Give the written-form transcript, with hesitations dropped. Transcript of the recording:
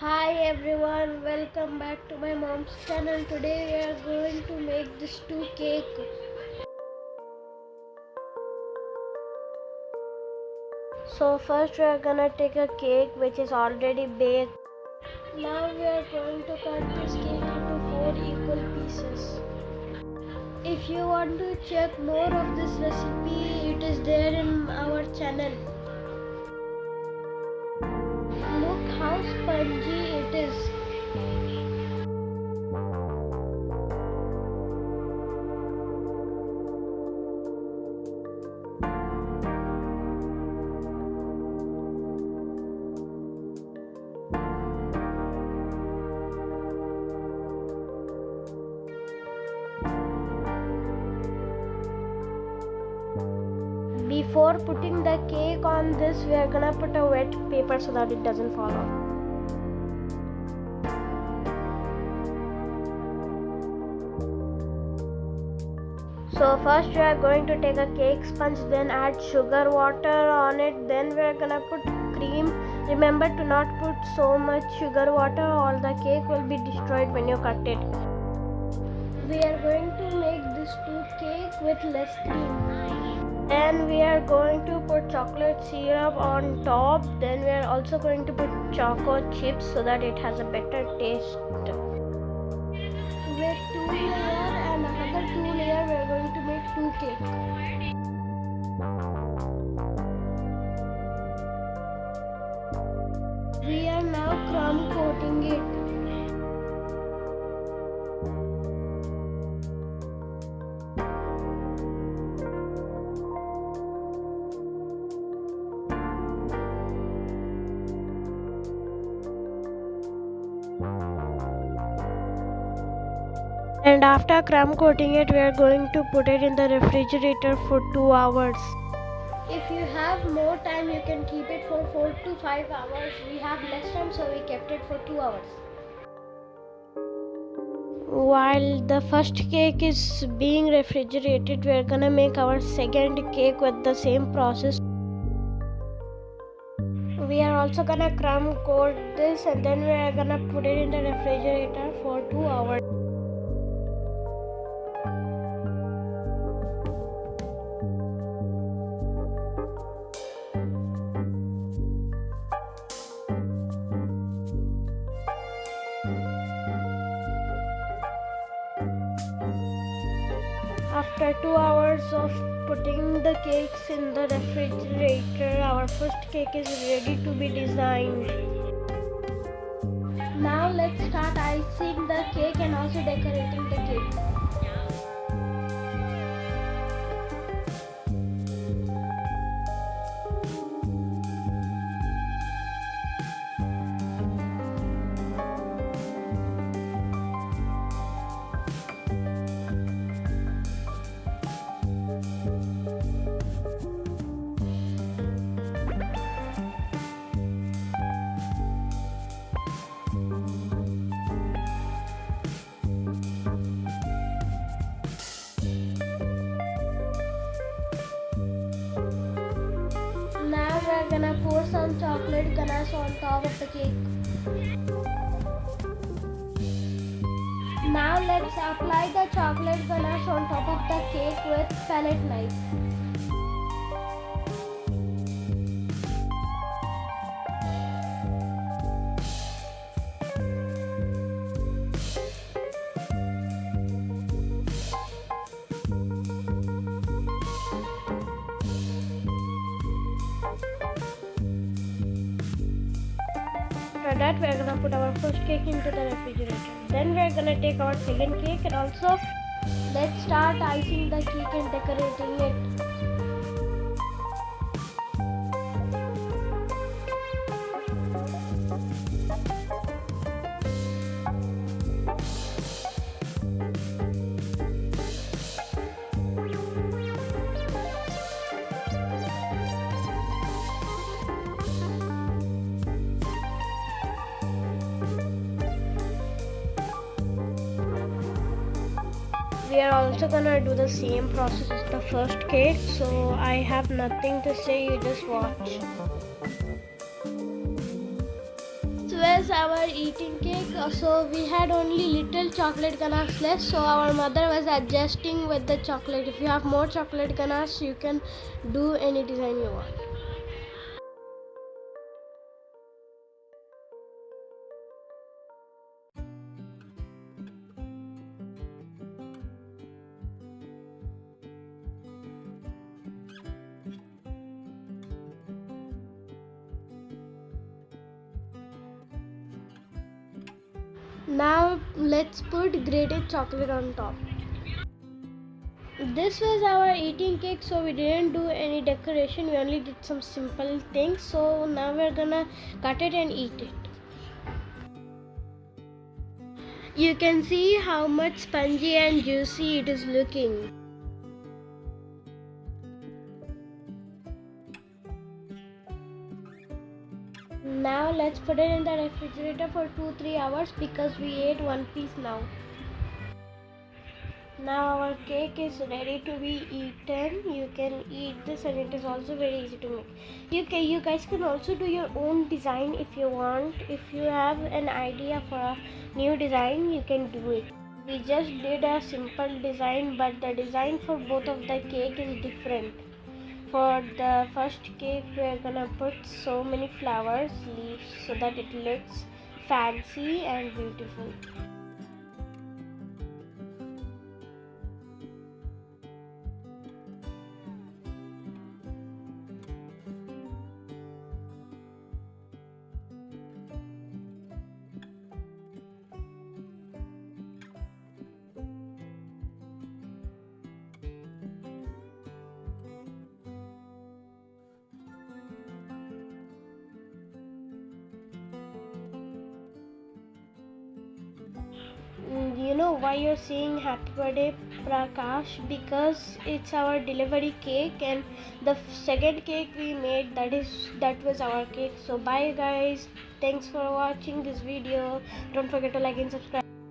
Hi everyone, welcome back to my mom's channel. Today we are going to make this two cake. So first we are gonna take a cake which is already baked. Now we are going to cut this cake into 4 equal pieces. If you want to check more of this recipe, it is there in our channel. Look how spongy it is. Before putting the cake on this, we are gonna put a wet paper so that it doesn't fall off. So first we are going to take a cake sponge, then add sugar water on it, then we are gonna put cream. Remember to not put so much sugar water or the cake will be destroyed when you cut it. We are going to make this two cake with less cream. Then we are going to put chocolate syrup on top. Then we are also going to put choco chips so that it has a better taste. With 2 layer and another 2 layer we are going to make two cakes. We are now crumb coating it. And after crumb coating it, we are going to put it in the refrigerator for 2 hours. If you have more time, you can keep it for 4 to 5 hours. We have less time, so we kept it for 2 hours. While the first cake is being refrigerated, we are gonna make our second cake with the same process. We are also gonna crumb coat this and then we are gonna put it in the refrigerator for 2 hours. After 2 hours of putting the cakes in the refrigerator, our first cake is ready to be designed. Now let's start icing the cake and also decorating the cake. Now we are gonna pour some chocolate ganache on top of the cake. Now let's apply the chocolate ganache on top of the cake with palette knife. After that, we are gonna put our first cake into the refrigerator. Then we are gonna take our second cake and also let's start icing the cake and decorating it. We are also gonna do the same process as the first cake, so I have nothing to say, you just watch. was our eating cake. So we had only little chocolate ganache left, so our mother was adjusting with the chocolate. If you have more chocolate ganache, you can do any design you want. Now let's put grated chocolate on top. This was our eating cake, so we didn't do any decoration, we only did some simple things. So now we're gonna cut it and eat it. You can see how much spongy and juicy it is looking. Now let's put it in the refrigerator for 2-3 hours because we ate one piece now. Now our cake is ready to be eaten. You can eat this and it is also very easy to make. You guys can also do your own design if you want. If you have an idea for a new design, you can do it. We just did a simple design, but the design for both of the cake is different. For the first cake, we're gonna put so many flowers, leaves, so that it looks fancy and beautiful. You know why you're saying happy birthday, Prakash? Because it's our delivery cake, and the second cake we made, that was our cake. So bye guys, thanks for watching this video. Don't forget to like and subscribe.